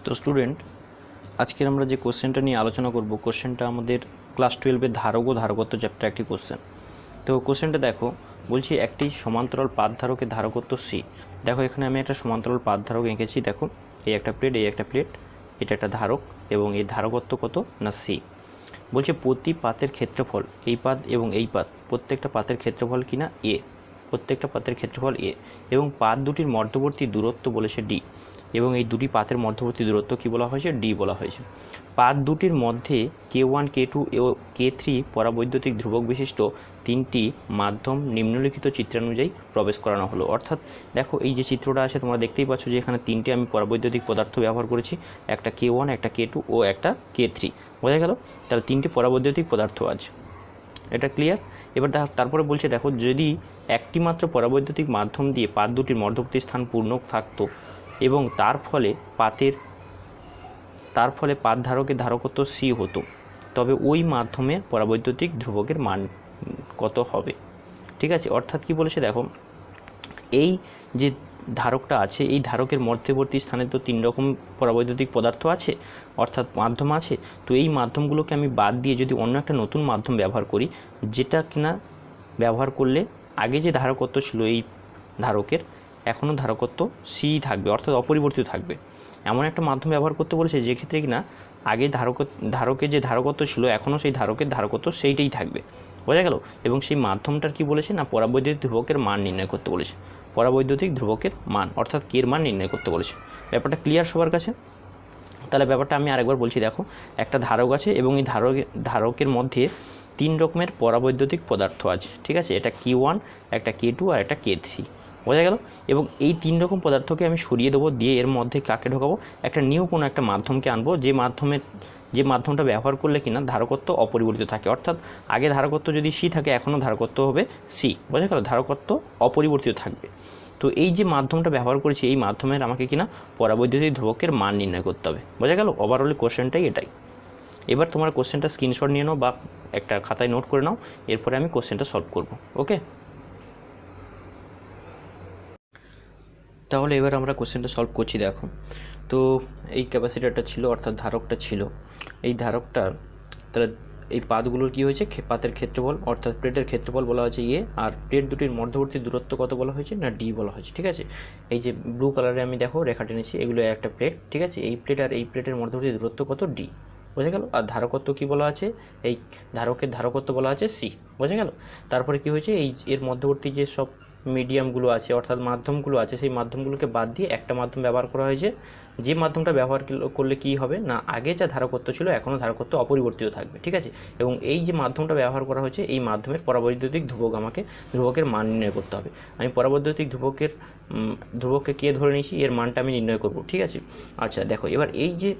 তো স্টুডেন্ট, আজকের আমরা যে কোশ্চেনটা নিয়ে আলোচনা করব, কোশ্চেনটা আমাদের ক্লাস 12-এর ধারক ও ধারকত্ব চ্যাপ্টার একটি কোশ্চেন। তো কোশ্চেনটা দেখো, বলছি একটি সমান্তরাল পাত ধারকের ধারকত্ব সি। দেখো এখানে আমি একটা সমান্তরাল পাত ধারক এঁকেছি। দেখো এই একটা প্লেট, এই একটা প্লেট, এটা একটা ধারক এবং এই ধারকত্ব কত না সি। বলছে প্রতি পাতের ক্ষেত্রফল, এই পাত এবং এই পাত, প্রত্যেকটা পাতের ক্ষেত্রফল কিনা এ, প্রত্যেকটা পাতের ক্ষেত্রফল এ, এবং পাত দুটির মধ্যবর্তী দূরত্ব বলেছে ডি, এবং এই দুটি পাতের মধ্যবর্তী দূরত্ব কী বলা হয়েছে? ডি বলা হয়েছে। পাত দুটির মধ্যে K1, K2 ও K3 পরাবৈদ্যুতিক ধ্রুবক বিশিষ্ট তিনটি মাধ্যম নিম্নলিখিত চিত্রানুযায়ী প্রবেশ করানো হলো। অর্থাৎ দেখো এই যে চিত্রটা আছে তোমরা দেখতেই পাচ্ছ যে এখানে তিনটে আমি পরাবৈদ্যুতিক পদার্থ ব্যবহার করেছি, একটা K1, একটা K2 ও একটা K3। বোঝা গেল? তাহলে তিনটি পরাবৈদ্যুতিক পদার্থ আছে, এটা ক্লিয়ার। এবার তারপরে বলছে দেখো, যদি একটি মাত্র পরাবৈদ্যুতিক মাধ্যম দিয়ে পাত দুটির মধ্যবর্তী স্থান পূর্ণ থাকতো এবং তার ফলে পাত ধারকের ধারকত্ব সি হতো, তবে ওই মাধ্যমের পরাবৈদ্যুতিক ধ্রুবকের মান কত হবে? ঠিক আছে, অর্থাৎ কি বলেছে দেখো, এই যে ধারকটা আছে, এই ধারকের মধ্যবর্তী স্থানে তো তিন রকম পরাবৈদ্যুতিক পদার্থ আছে, অর্থাৎ মাধ্যম আছে। তো এই মাধ্যমগুলোকে আমি বাদ দিয়ে যদি অন্য একটা নতুন মাধ্যম ব্যবহার করি, যেটা কিনা ব্যবহার করলে আগে যে ধারকত্ব ছিল এই ধারকের, এখনও ধারকত্ব সি থাকবে, অর্থাৎ অপরিবর্তিত থাকবে, এমন একটা মাধ্যম ব্যবহার করতে বলেছে যে ক্ষেত্রে কিনা আগে ধারকের যে ধারকত্ব ছিল এখনও সেই ধারকের ধারকত্ব সেইটাই থাকবে। বোঝা গেল? এবং সেই মাধ্যমটার কি বলেছে না, পরাবৈদ্যুতিক ধ্রুবকের মান নির্ণয় করতে বলেছে, পরাবৈদ্যুতিক ধ্রুবকের মান অর্থাৎ কের মান নির্ণয় করতে বলেছে। ব্যাপারটা ক্লিয়ার সবার কাছে? তাহলে ব্যাপারটা আমি আরেকবার বলছি। দেখো একটা ধারক আছে এবং এই ধারকের মধ্যে তিন রকমের পরাবৈদ্যুতিক পদার্থ আছে, ঠিক আছে? এটা K1, একটা K2 আর একটা K3। বোঝা গেল? এবং এই তিন রকম পদার্থকে আমি সরিয়ে দেবো, দিয়ে এর মধ্যে কাকে ঢোকাবো? একটা নিউ কোনো একটা মাধ্যমকে আনবো, যে মাধ্যমটা ব্যবহার করলে কিনা ধারকত্ব অপরিবর্তিত থাকে। অর্থাৎ আগে ধারকত্ব যদি সি থাকে, এখনও ধারকত্ব হবে সি। বোঝা গেল? ধারকত্ব অপরিবর্তিত থাকবে। তো এই যে মাধ্যমটা ব্যবহার করেছি, এই মাধ্যমের আমাকে কিনা পরাবৈদ্যুতিক ধ্রুবকের মান নির্ণয় করতে হবে। বোঝা গেল? ওভারঅল কোশ্চেনটাই এটাই। এবার তোমার কোশ্চেনটা স্ক্রিনশট নিয়ে নাও বা একটা খাতায় নোট করে নাও, এরপরে আমি কোশ্চেনটা সলভ করব। ওকে, তাহলে এবার আমরা কোশ্চেনটা সলভ করছি। দেখো তো এই ক্যাপাসিটারটা ছিল, অর্থাৎ ধারকটা ছিল, এই ধারকটা, তাহলে এই পাতগুলোর কী হয়েছে? পাতের ক্ষেত্রফল অর্থাৎ প্লেটের ক্ষেত্রফল বলা হয়েছে এ, আর প্লেট দুটির মধ্যবর্তী দূরত্ব কত বলা হয়েছে? না ডি বলা হয়েছে। ঠিক আছে, এই যে ব্লু কালারে আমি দেখো রেখা টেনেছি, এগুলো একটা প্লেট, ঠিক আছে? এই প্লেট আর এই প্লেটের মধ্যবর্তী দূরত্ব কত? ডি। বোঝা গেল? আর ধারকত্ব কী বলা আছে? এই ধারকের ধারকত্ব বলা আছে সি। বোঝা গেল? তারপরে কি হয়েছে, এই এর মধ্যবর্তী যে সব মিডিয়ামগুলো আছে অর্থাৎ মাধ্যমগুলো আছে, সেই মাধ্যমগুলোকে বাদ দিয়ে একটা মাধ্যম ব্যবহার করা হয়েছে, যে মাধ্যমটা ব্যবহার করলে কী হবে না, আগে যা ধারকত্ব ছিল এখনও ধারকত্ব অপরিবর্তিত থাকবে। ঠিক আছে, এবং এই যে মাধ্যমটা ব্যবহার করা হয়েছে, এই মাধ্যমের পরাবৈদ্যুতিক ধ্রুবকের মান নির্ণয় করতে হবে। আমি পরাবৈদ্যুতিক ধ্রুবককে কে ধরে নিয়েছি, এর মানটা আমি নির্ণয় করব। ঠিক আছে, আচ্ছা দেখো, এবার এই যে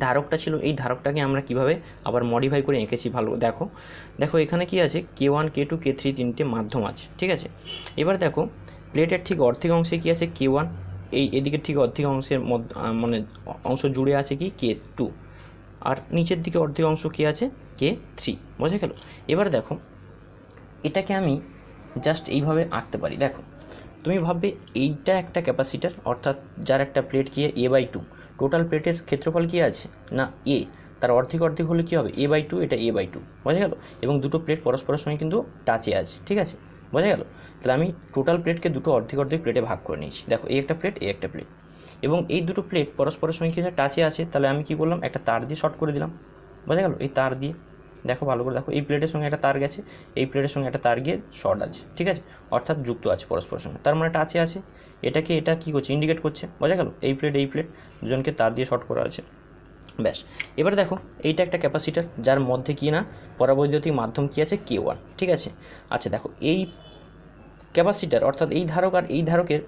ধারকটা ছিল, এই ধারকটাকে আমরা কিভাবে আবার মডিফাই করে এঁকেছি ভালো দেখো। এখানে কি আছে? K1, K2, K3 তিনটে মাধ্যম আছে। ঠিক আছে, এবার দেখো প্লেটের ঠিক অর্ধেক অংশে কি আছে? K1, এদিকে ঠিক অর্ধেক অংশের মানে অংশ জুড়ে আছে কি? K2, আর নিচের দিকে অর্ধেক অংশ কি আছে? K3। বোঝা গেল? এবার দেখো এটাকে আমি জাস্ট এইভাবে আঁকতে পারি। দেখো তুমি ভাববে এইটা একটা ক্যাপাসিটার, অর্থাৎ যার একটা প্লেট কি A/2, টোটাল প্লেটের ক্ষেত্রফল কি আছে না এ, তার অর্ধেক হলে কী হবে? A/2, এটা A/2। বোঝা গেল? এবং দুটো প্লেট পরস্পরের সঙ্গে কিন্তু টাচে আছে। ঠিক আছে, বোঝা গেল? তাহলে আমি টোটাল প্লেটকে দুটো অর্ধেক প্লেটে ভাগ করে নিয়েছি। দেখো এই একটা প্লেট, এই একটা প্লেট, এবং এই দুটো প্লেট পরস্পরের সঙ্গে কিন্তু টাচে আছে। তাহলে আমি কী করলাম? একটা তার দিয়ে শর্ট করে দিলাম। বোঝা গেল? এই তার দিয়ে দেখো ভালো করে দেখো, এই প্লেটের সঙ্গে একটা তার গেছে, এই প্লেটের সঙ্গে একটা তার গিয়ে শর্ট আছে। ঠিক আছে, অর্থাৎ যুক্ত আছে পরস্পরের সঙ্গে, তার মানে টাচে আছে। এটা কী করছে? ইন্ডিকেট করছে। বোঝা গেল? এই প্লেট দুজনকে তার দিয়ে শর্ট করা আছে। ব্যাস, এবার দেখো এইটা একটা ক্যাপাসিটার, যার মধ্যে কি না পরাবৈদ্যুতিক মাধ্যম কি আছে? K1। ঠিক আছে, আচ্ছা দেখো এই ক্যাপাসিটার অর্থাৎ এই ধারক আর এই ধারকের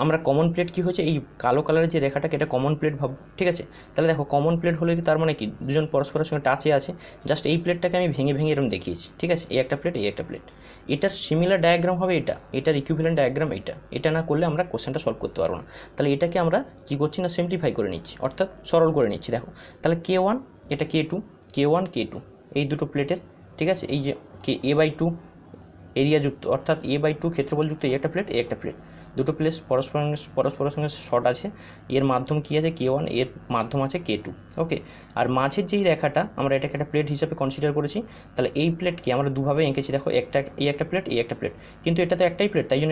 আমরা কমন প্লেট কী হয়েছে? এই কালো কালারের যে রেখাটাকে, এটা কমন প্লেট ভাব। ঠিক আছে, তাহলে দেখো কমন প্লেট হলে কি, তার মানে কি দুজন পরস্পরের সঙ্গে টাচে আছে। জাস্ট এই প্লেটটাকে আমি ভেঙে এরকম দেখিয়েছি। ঠিক আছে, এই একটা প্লেট, এই একটা প্লেট, এটার সিমিলার ডায়াগ্রাম হবে এটার ইকুইভ্যালেন্ট ডায়াগ্রাম এটা না করলে আমরা কোশ্চেনটা সলভ করতে পারবো না। তাহলে এটাকে আমরা কী করছি না, সিম্পলিফাই করে নিচ্ছি, অর্থাৎ সরল করে নিচ্ছি। দেখো তাহলে K1, এটা K2, K1, K2 এই দুটো প্লেটের, ঠিক আছে, এই যে A/2 এরিয়া যুক্ত অর্থাৎ A/2 ক্ষেত্রফল যুক্ত এই একটা প্লেট, এই একটা প্লেট, দুটো প্লেট পরস্পরের সঙ্গে শর্ট আছে, এর মাধ্যম কী আছে K1, এর মাধ্যম আছে K2। ওকে, আর মাঝের যেই রেখাটা আমরা এটাকে একটা প্লেট হিসাবে কনসিডার করেছি, তাহলে এই প্লেটকে আমরা দুভাবে এঁকেছি। দেখো এই একটা প্লেট, এই একটা প্লেট, কিন্তু এটা তো একটাই প্লেট, তাই জন্য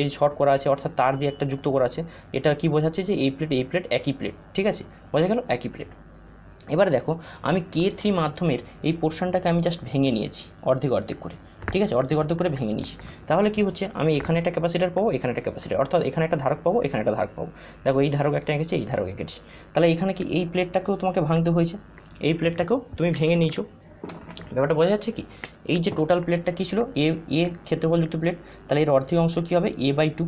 এই শর্ট করা আছে, অর্থাৎ তার দিয়ে একটা যুক্ত করা আছে। এটা কি বোঝাচ্ছে যে এই প্লেট একই প্লেট, ঠিক আছে, বোঝা গেল, একই প্লেট। এবার দেখো আমি K3 মাধ্যমের এই পোর্শনটাকে আমি জাস্ট ভেঙে নিয়েছি অর্ধেক করে, ঠিক আছে, অর্ধেক করে ভেঙে নিয়েছি। তাহলে কি হচ্ছে, আমি এখানে একটা ক্যাপাসিটার পাবো, এখানে একটা ক্যাপাসিটার, অর্থাৎ এখানে একটা ধারক পাবো, এখানে একটা ধারক পাবো। দেখো এই ধারক একটা এঁকেছি, এই ধারক এঁকেছি। তাহলে এখানে কি এই প্লেটটাকেও তোমাকে ভাঙতে হয়েছে, এই প্লেটটাকেও তুমি ভেঙে নিয়েছো। ব্যাপারটা বোঝা যাচ্ছে কি, এই যে টোটাল প্লেটটা কী ছিল, এ ক্ষেত্রফলযুক্ত প্লেট, তাহলে এর অর্ধেক অংশ কী হবে A/2,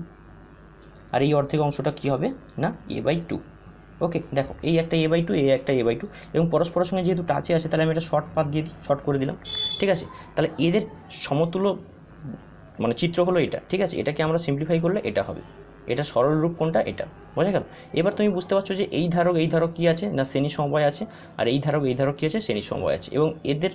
আর এই অর্ধেক অংশটা কী হবে না A/2। ওকে, দেখো এই একটা A/2, এই একটা A/2, এবং পরস্পরের সঙ্গে যেহেতু টাচে আছে, তাহলে আমি এটা শর্ট পাত দিয়ে দিই, শর্ট করে দিলাম, ঠিক আছে। তাহলে এদের সমতুল্য মানে চিত্র হলো এটা, ঠিক আছে। এটাকে আমরা সিম্পলিফাই করলে এটা হবে, এটা সরল রূপ কোনটা, এটা, বোঝা গেল। এবার তুমি বুঝতে পারছো যে এই ধারক কী আছে না শ্রেণী সমবায় আছে, আর এই ধারক কী আছে, শ্রেণী সমবায় আছে, এবং এদের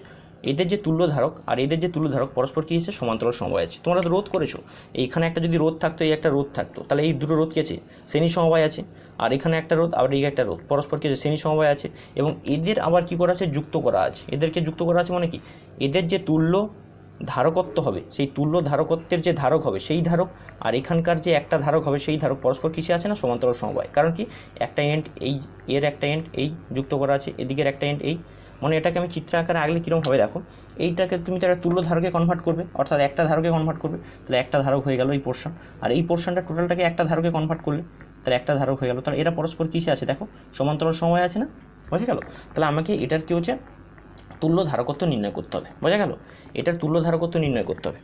যে তুল্য ধারক আর এদের যে তুল্য ধারক পরস্পর কী আছে, সমান্তরাল সমবায় আছে। তোমরা তো রোধ করেছো, এইখানে একটা যদি রোধ থাকতো, এই একটা রোধ থাকতো, তাহলে এই দুটো রোধ কী আছে, শ্রেণী সমবায় আছে। আর এখানে একটা রোধ, আবার এই একটা রোধ, পরস্পর কী আছে, শ্রেণী সমবায় আছে। এবং এদের আবার কী করা আছে, যুক্ত করা আছে। এদেরকে যুক্ত করা আছে মানে কি, এদের যে তুল্য ধারকত্ব হবে, সেই তুল্য ধারকত্বের যে ধারক হবে সেই ধারক, আর এখানকার যে একটা ধারক হবে সেই ধারক পরস্পর কিসে আছে না, সমান্তরাল সমবায়। কারণ কি, একটা এন্ড এই, এর একটা এন্ড এই যুক্ত করা আছে, এদিকের একটা এন্ড এই, মানে এটাকে আমি চিত্র আকারে আগলে কীরকম হবে দেখো, এইটাকে তুমি তো একটা তুল্য ধারকে কনভার্ট করবে, অর্থাৎ একটা ধারকে কনভার্ট করবে, তাহলে একটা ধারক হয়ে গেল এই পোর্শন, আর এই পোর্শনটা টোটালটাকে একটা ধারকে কনভার্ট করলে তাহলে একটা ধারক হয়ে গেল। তাহলে এরা পরস্পর কিসে আছে দেখো, সমান্তরাল সমবায় আছে না, বোঝা গেল। তাহলে আমাকে এটার কী হচ্ছে, তুল্য ধারকত্ব নির্ণয় করতে হবে, বোঝা গেল, এটার তুল্য ধারকত্ব নির্ণয় করতে হবে।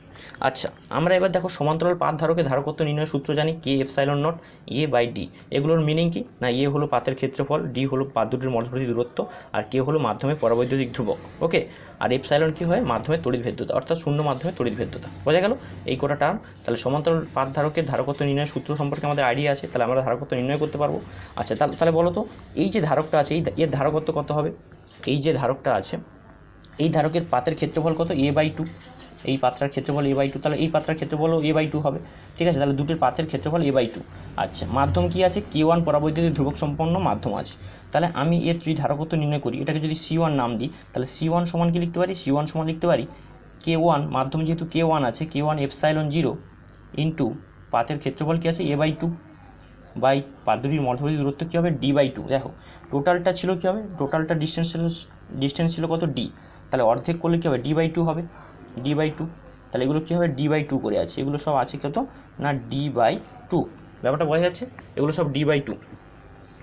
আচ্ছা, আমরা এবার দেখো সমান্তরাল পাত ধারকের ধারকত্ব নির্ণয়ের সূত্র জানি, K∈0 A/D। এগুলোর মিনিং কি না, A হলো পাতের ক্ষেত্রফল, D হলো পাত দুটির মধ্যবর্তী দূরত্ব, আর K হলো মাধ্যমের পরাবৈদ্যুতিক ধ্রুবক। ওকে, আর এপসাইলন কি হয়, মাধ্যমের তড়িৎ ভেদ্যতা, অর্থাৎ শূন্য মাধ্যমের তড়িৎ ভেদ্যতা, বোঝা গেল এই কোটা টার্ম। তাহলে সমান্তরাল পাত ধারকের ধারকত্ব নির্ণয়ের সূত্র সম্পর্কে আমাদের আইডিয়া আছে, তাহলে আমরা ধারকত্ব নির্ণয় করতে পারবো। আচ্ছা, তাহলে বলো তো এই যে ধারকটা আছে, এর ধারকত্ব কত হবে, এই যে ধারকটা আছে, এই ধারকের পাতের ক্ষেত্রফল কত, A/2, এই পাত্রার ক্ষেত্রফল A/2, তাহলে এই পাত্রার ক্ষেত্রফলও A/2 হবে, ঠিক আছে। তাহলে দুটির পাতের ক্ষেত্রফল A/2। আচ্ছা, মাধ্যম কি আছে, K1 পরাবৈদ্যুতিক ধ্রুবক সম্পন্ন মাধ্যম আছে। তাহলে আমি এর যদি ধারকত্ব নির্ণয় করি, এটাকে যদি C1 নাম দিই, তাহলে C1 সমান কি লিখতে পারি, C1 সমান লিখতে পারি K1, মাধ্যম যেহেতু K1 আছে, K1ε0 ইন্টু পাতের ক্ষেত্রফল কী আছে A/2 বাই পাত দুটির মধ্যবর্তী দূরত্ব কী হবে D/2। দেখো টোটালটা ছিল কী হবে, টোটালটা ডিস্টেন্স ছিল কত D, তাহলে অর্ধেক করলে কী হবে D/2 হবে, D/2। তাহলে এগুলো কী হবে D/2 করে আছে, এগুলো সব আছে কত না D/2, ব্যাপারটা বোঝা যাচ্ছে, এগুলো সব D/2।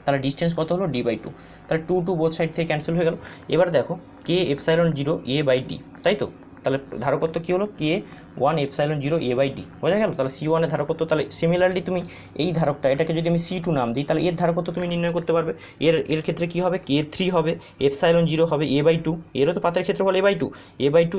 তাহলে ডিস্টেন্স কত হলো D/2, তাহলে 2 বোথ সাইড থেকে ক্যান্সেল হয়ে গেল। এবার দেখো K∈0 A/D, তাই তো, তাহলে ধারকত্ব কী হলো, K1ε0 A/D, বোঝা গেল। তাহলে C1 এর ধারকত্ব, তাহলে সিমিলারলি তুমি এই ধারকটা, এটাকে যদি আমি C2 নাম দিই, তাহলে এর ধারকত্ব তুমি নির্ণয় করতে পারবে। এর ক্ষেত্রে কী হবে, K3 হবে, ε0 হবে A/2, এরও তো পাতের ক্ষেত্রফল A/2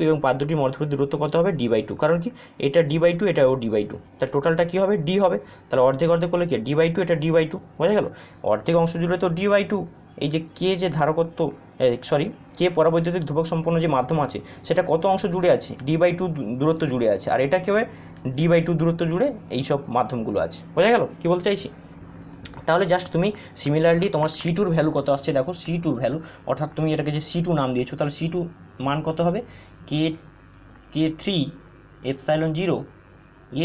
এবং পাত দুটির মধ্যবর্তী দূরত্ব কত হবে D/2, কারণ কি এটা D/2, এটাও D/2, তার টোটালটা কী হবে D হবে। তাহলে অর্ধেক করলে কি D/2, এটা D/2, বোঝা গেল। অর্ধেক অংশ জুড়ে তো D/2, এই যে K যে ধারকত্ব, K পরাবৈদ্যুতিক ধ্রুবক সম্পন্ন যে মাধ্যম আছে, সেটা কত অংশ জুড়ে আছে, D/2 দূরত্ব জুড়ে আছে, আর এটা কী হয় D/2 দূরত্ব জুড়ে এইসব মাধ্যমগুলো আছে, বোঝা গেল কী বলতে চাইছি। তাহলে জাস্ট তুমি সিমিলারলি তোমার C2 ভ্যালু কত আসছে দেখো, C2 ভ্যালু, অর্থাৎ তুমি এটাকে যে C2 নাম দিয়েছো, তাহলে C2 মান কত হবে, K3ε0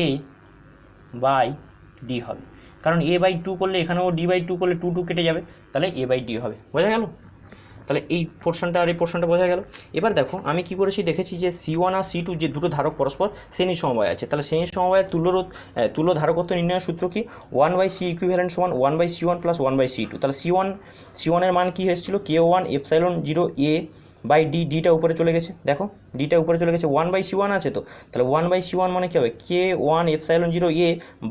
A/D হবে, কারণ A/2 করলে এখানেও D/2 করলে 2 কেটে যাবে, তাহলে A/D হবে, বোঝা গেল। তাহলে এই পোর্শনটা আর এই পোর্শনটা বোঝা গেল। এবার দেখো আমি কি করেছি, দেখেছি যে C1 আর C2 যে দুটো ধারক পরস্পর শ্রেণী সমবায় আছে, তাহলে শ্রেণী সমবায়ের তুল্য ধারকত্ব নির্ণয়ের সূত্র কি, 1/C ইকুইভ্যালেন্ট সমান 1/C1 + 1/C2। তাহলে C1 এর মান কি হয়েছিল, K1ε0 A/D, ডিটা উপরে চলে গেছে, দেখো ডিটা উপরে চলে গেছে, 1/C1 আছে তো, তাহলে 1/C1 মানে কী হবে, K1ε0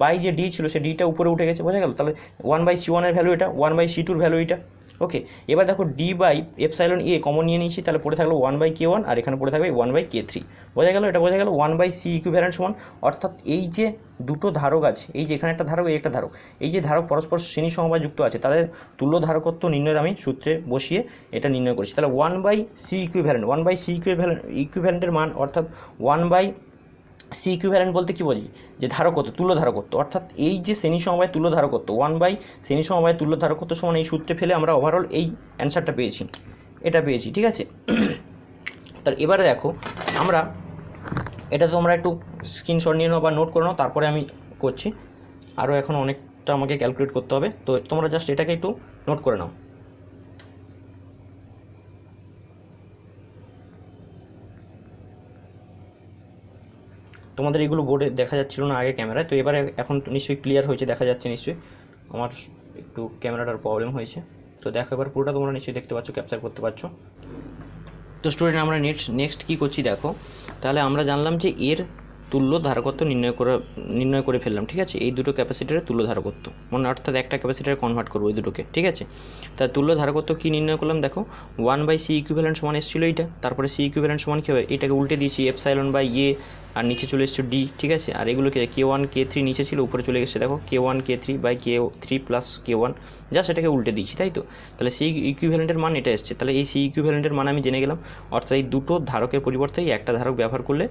A যে D ছিল, সে ডিটা উপরে উঠে গেছে, বোঝা গেল। তাহলে 1/C1 এর ভ্যালু এটা, 1/C2 ভ্যালু এটা। ওকে, এবার দেখো D/ε কমন নিয়ে নিয়েছি, তাহলে পড়ে থাকলো 1/K1, আর এখানে পড়ে থাকবে 1/K3, বোঝা গেল, এটা বোঝা গেল। 1/C ইকুইভ্যালেন্ট সমান, অর্থাৎ এই যে দুটো ধারক আছে, এই যে এখানে একটা ধারক, এই একটা ধারক, এই যে ধারক পরস্পর শ্রেণী সমবায় যুক্ত আছে, তাদের তুল্য ধারকত্ব নির্ণয়ের আমি সূত্রে বসিয়ে এটা নির্ণয় করছি। তাহলে 1/C ইকুইভ্যালেন্ট, 1/C ইকুইভ্যালেন্টের মান, অর্থাৎ সি ইকুইভ্যালেন্ট বলতে কী বোঝি, যে ধারকত্ব, তুল্য ধারকত্ব, অর্থাৎ এই যে শ্রেণী সমবায় তুল্য ধারকত্ব 1 শ্রেণী সমবায় তুল্য ধারকত্ব সমান এই সূত্রে ফেলে আমরা ওভারঅল এই অ্যান্সারটা পেয়েছি, এটা পেয়েছি, ঠিক আছে। তাহলে এবারে দেখো আমরা এটা তোমরা একটু স্ক্রিনশট নিয়ে নাও বা নোট করে নাও, তারপরে আমি করছি, আরও এখন অনেকটা আমাকে ক্যালকুলেট করতে হবে, তো তোমরা জাস্ট এটাকে একটু নোট করে নাও। তোমাদের এগুলো বোর্ডে দেখা যাচ্ছিল না আগে ক্যামেরায়, তো এবারে এখন নিশ্চয়ই ক্লিয়ার হয়েছে, দেখা যাচ্ছে নিশ্চয়ই। আমার একটু ক্যামেরাটার প্রবলেম হয়েছে, তো দেখো এবার পুরোটা তোমরা নিশ্চয়ই দেখতে পাচ্ছ, ক্যাপচার করতে পারছো। তো স্টুডেন্ট আমরা নেক্সট কী করছি দেখো, তাহলে আমরা জানলাম যে এর তুল্য ধারকত্ব নির্ণয় করে ফেললাম, ঠিক আছে। এই দুটো ক্যাপাসিটারের তুল্য ধারকত্ব, মানে অর্থাৎ একটা ক্যাপাসিটারে কনভার্ট করবো এই দুটোকে, ঠিক আছে। তা তুল্য ধারকত্ব কী নির্ণয় করলাম দেখো, 1/c ইকুইভ্যালেন্ট সমান এসেছিলো এইটা, তারপরে c ইকুইভ্যালেন্ট সমান কী হবে, এটাকে উল্টে দিয়েছি ε/a, আর নিচে চলে এসছে d, ঠিক আছে। আর এগুলোকে k1 k3 নিচে ছিল, উপরে চলে গেছে দেখো k1 k3/k3 প্লাস k1, যা সেটাকে উল্টে দিয়েছি, তাই তো। তাহলে c ইকুইভ্যালেন্টের মান এটা এসছে, তাহলে এই c ইকুইভ্যালেন্টের মান আমি জেনে গেলাম, অর্থাৎ এই দুটো ধারকের পরিবর্তে এই একটা ধারক ব্যবহার করলে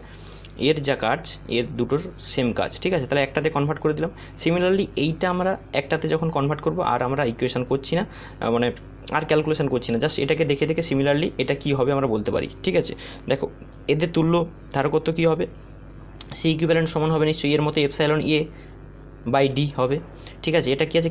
এর যা কাজ এর দুটোর সেম কাজ, ঠিক আছে। তাহলে একটাতে কনভার্ট করে দিলাম। সিমিলারলি এইটা আমরা একটাতে যখন কনভার্ট করব, আর আমরা ইকুয়েশন করছি না, মানে আর ক্যালকুলেশন করছি না, জাস্ট এটাকে দেখে দেখে সিমিলারলি এটা কী হবে আমরা বলতে পারি, ঠিক আছে। দেখো এদের তুল্য ধারকত্ব কী হবে, সি ইকুইভ্যালেন্ট সমান হবে নিশ্চয়ই এর মতো ε/a/d হবে, ঠিক আছে। এটা কি আছে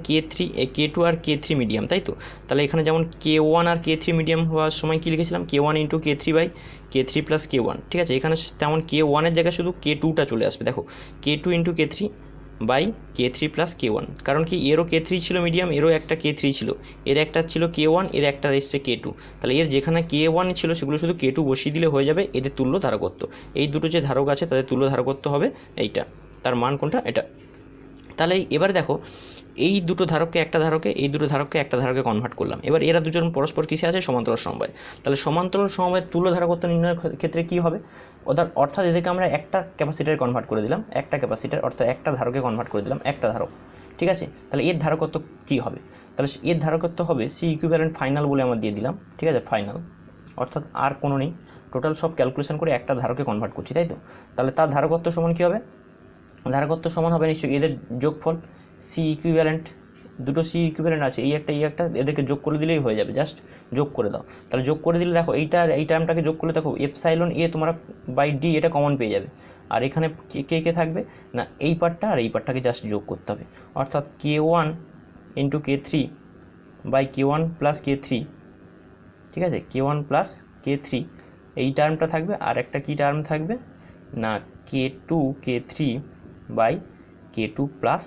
k2 আর k3 মিডিয়াম, তাই তো। তাহলে এখানে যেমন k1 আর k3 মিডিয়াম হওয়ার সময় কী লিখেছিলাম, k1 × k3/k3 প্লাস k1, ঠিক আছে। এখানে তেমন k1-এর জায়গায় শুধু k2টা চলে আসবে, দেখো k2 × k3/k3 প্লাস k1, কারণ কি এরও k3 ছিল মিডিয়াম, এরও একটা k3 ছিল, এর একটা ছিল k1, এর একটা এসছে k2, তাহলে এর যেখানে k1 ছিল সেগুলো শুধু k2 বসিয়ে দিলে হয়ে যাবে এদের তুল্য ধারকত্ব। এই দুটো যে ধারক আছে তাদের তুল্য ধারকত্ব হবে এইটা, তার মান কোনটা, এটা। তাহলে এবার দেখো এই দুটো ধারককে একটা ধারকে, এই দুটো ধারককে একটা ধারকে কনভার্ট করলাম, এবার এরা দুজন পরস্পর কিসে আছে, সমান্তরাল সমবায়। তাহলে সমান্তরাল সমবায়ের তুল্য ধারকত্ব নির্ণয়ের ক্ষেত্রে কী হবে, অর্থাৎ এদেরকে আমরা একটা ক্যাপাসিটারে কনভার্ট করে দিলাম, একটা ক্যাপাসিটার অর্থাৎ একটা ধারকে কনভার্ট করে দিলাম, একটা ধারক, ঠিক আছে। তাহলে এর ধারকত্ব কী হবে, তাহলে এর ধারকত্ব হবে সি ইকুইভ্যালেন্ট ফাইনাল বলে আমরা দিয়ে দিলাম, ঠিক আছে, ফাইনাল, অর্থাৎ আর কোনো নেই, টোটাল সব ক্যালকুলেশন করে একটা ধারকে কনভার্ট করছি, তাই তো। তাহলে তার ধারকত্ব সমান কী হবে, ধারকত্ব সমান হবে নিশ্চয়ই এদের যোগফল, সি ইকুইভ্যালেন্ট, দুটো সি ইকুইভ্যালেন্ট আছে, এই একটা এদেরকে যোগ করে দিলেই হয়ে যাবে, জাস্ট যোগ করে দাও। তাহলে যোগ করে দিলে দেখো এইটা আর এই টার্মটাকে যোগ করলে দেখো ε/a তোমরা / d এটা কমন পেয়ে যাবে, আর এখানে কে কে থাকবে না, এই পার্টটা আর এই পার্টটাকে জাস্ট যোগ করতে হবে, অর্থাৎ k1 × k3/k1 প্লাস k3, ঠিক আছে, k1 প্লাস k3 এই টার্মটা থাকবে, আর একটা কী টার্ম থাকবে না k2 k3/k2 প্লাস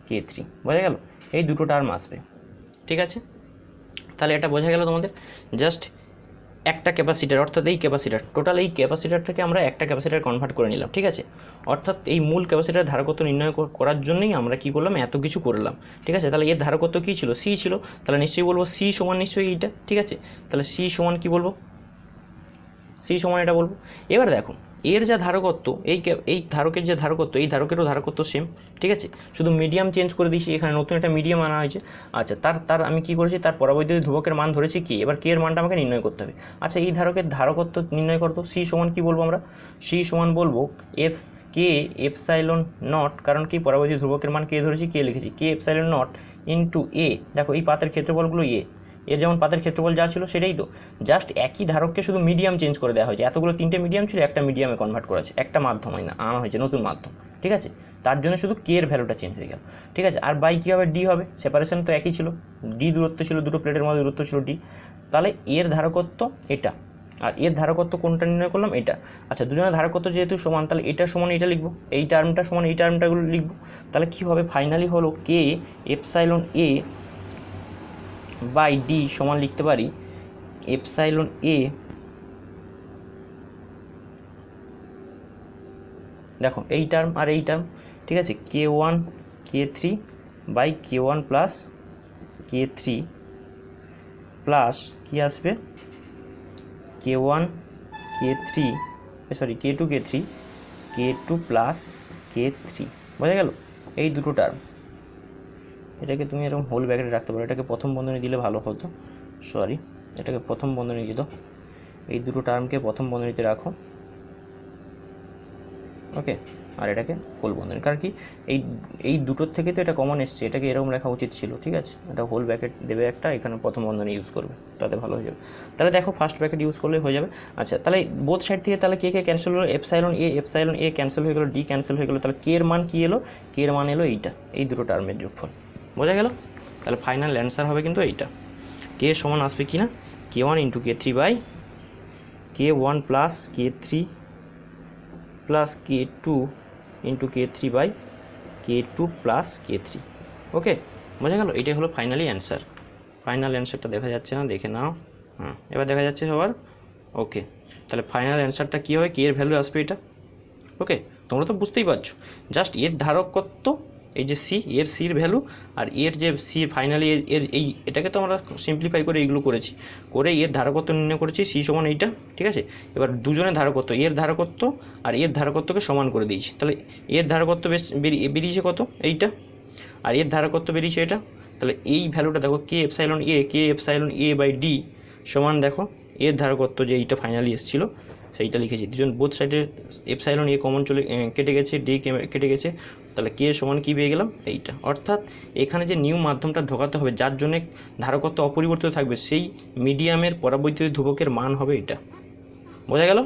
k3, বোঝা গেল, এই দুটো টার্ম আসবে, ঠিক আছে। তাহলে এটা বোঝা গেল তোমাদের, জাস্ট একটা ক্যাপাসিটার, অর্থাৎ এই ক্যাপাসিটার, টোটাল এই ক্যাপাসিটারটাকে আমরা একটা ক্যাপাসিটার কনভার্ট করে নিলাম, ঠিক আছে। অর্থাৎ এই মূল ক্যাপাসিটার ধারকত্ব নির্ণয় করার জন্যই আমরা কী করলাম, এত কিছু করলাম, ঠিক আছে। তাহলে এর ধারকত্ব কী ছিল, সি ছিল, তাহলে নিশ্চয়ই বলবো সি সমান নিশ্চয়ই এইটা, ঠিক আছে। তাহলে সি সমান কী বলবো, সি সমান এটা বলবো। এবার দেখো এর যা ধারকত্ব, এই ধারকের যে ধারকত্ব, এই ধারকেরও ধারকত্ব সেম, ঠিক আছে, শুধু মিডিয়াম চেঞ্জ করে দিয়েছি, এখানে নতুন একটা মিডিয়াম আনা হয়েছে। আচ্ছা তার আমি কী করেছি, তার পরাবৈদ্যুতিক ধ্রুবকের মান ধরেছি কি, এবার কে এর মানটা আমাকে নির্ণয় করতে হবে। আচ্ছা এই ধারকের ধারকত্ব নির্ণয় করতো, সি সমান কী বলবো আমরা, সি সমান বলবো k ε0, কারণ কি পরাবৈদ্যুতিক ধ্রুবকের মান কে ধরেছি, কে লিখেছি, k ε0 × a, দেখো এই পাতের ক্ষেত্রফলগুলো এর যেমন পাতের ক্ষেত্রফল যা ছিল সেটাই তো, জাস্ট একই ধারককে শুধু মিডিয়াম চেঞ্জ করে দেওয়া হয়েছে, এতগুলো তিনটে মিডিয়াম ছিল একটা মিডিয়ামে কনভার্ট করা হয়েছে, একটা মাধ্যম আনা হয়েছে, নতুন মাধ্যম, ঠিক আছে। তার জন্য শুধু কে এর ভ্যালুটা চেঞ্জ হয়ে গেল, ঠিক আছে। আর বাই কী হবে, ডি হবে, সেপারেশন তো একই ছিল, ডি দূরত্ব ছিল, দুটো প্লেটের মধ্যে দূরত্ব ছিল ডি, তাহলে এর ধারকত্ব এটা, আর এর ধারকত্ব কোনটা নির্ণয় করলাম, এটা। আচ্ছা দুজনের ধারকত্ব যেহেতু সমান, তাহলে এটা সমান এটা লিখবো, এই টার্মটা সমান এই টার্মটাগুলো লিখবো, তাহলে কী হবে, ফাইনালি হলো k ε/a/d সমান লিখতে পারি ε/a, দেখো এই টার্ম আর এই টার্ম, ঠিক আছে, k1 k3/k1 plus k3 plus কী আসবে k1 k3 k2 k2 plus k3, বোঝা গেল, এই দুটো টার্ম। এটাকে তুমি এরকম হোল ব্র্যাকেটে রাখতে পারো, এটাকে প্রথম বন্ধনী দিলে ভালো হতো, সরি এটাকে প্রথম বন্ধনী দিত, এই দুটো টার্মকে প্রথম বন্ধনীতে রাখো, ওকে। আর এটাকে হোল বন্ধনী। কারণ কি এই দুটোর থেকে তো এটা কমন এসছে, এটাকে এরকম লেখা উচিত ছিল, ঠিক আছে। এটা হোল ব্র্যাকেট দেবে একটা, এখানে প্রথম বন্ধনী ইউজ করবে, তাতে ভালো হয়ে যাবে। তাহলে দেখো ফার্স্ট ব্র্যাকেট ইউজ করলে হয়ে যাবে। আচ্ছা, তাহলে বোথ সাইড থেকে তাহলে কে ক্যান্সেল হলো, এপসাইলন এ ক্যান্সেল হয়ে গেলো, ডি ক্যান্সেল হয়ে গেলো। তাহলে কে এর মান কী এলো, কে এর মান এলো এইটা, এই দুটো টার্মের যোগফল। বোঝা গেল? তাহলে ফাইনাল অ্যান্সার হবে কিন্তু এইটা। কে সমান আসবে কি না, K1 × K3 by K1 plus K3 plus K2 × K3 by K2 plus K3। Okay, বোঝা গেল? এটাই হলো ফাইনালি অ্যান্সার। ফাইনাল অ্যান্সারটা দেখা যাচ্ছে না, দেখে নাও। এবার দেখা যাচ্ছে সবার? ওকে, তাহলে ফাইনাল অ্যান্সারটা কী হবে, কে এর ভ্যালু আসবে এটা। ওকে, তোমরা তো বুঝতেই পারছো, জাস্ট এর ধারক কত, এই যে সি, এর সির ভ্যালু, আর এর যে সি ফাইনালি এর এই এটাকে তো আমরা সিম্পলিফাই করে এইগুলো করেছি, করে এর ধারকত্ব নির্ণয় করেছি, সি সমান এইটা, ঠিক আছে। এবার দুজনের ধারকত্ব, এর ধারকত্ব আর এর ধারকত্বকে সমান করে দিয়েছি। তাহলে এর ধারকত্ব বেরিয়েছে কত, এইটা, আর এর ধারকত্ব বেরিয়েছে এটা। তাহলে এই ভ্যালুটা দেখো, কে এপসাইলন এ বাই ডি সমান, দেখো এর ধারকত্ব যে এইটা ফাইনালি এসেছিলো সেইটা লিখেছি। দুজন বোথ সাইডে এপসাইলন এ কমন চলে কেটে গেছে, ডি কেটে গেছে, তাহলে কে সমান কী পেয়ে গেলাম, এইটা। অর্থাৎ এখানে যে নিউ মাধ্যমটা ঢোকাতে হবে, যার জন্য ধারকত্ব অপরিবর্তিত থাকবে, সেই মিডিয়ামের পরাবৈদ্যুতিক ধ্রুবকের মান হবে এটা। বোঝা গেল?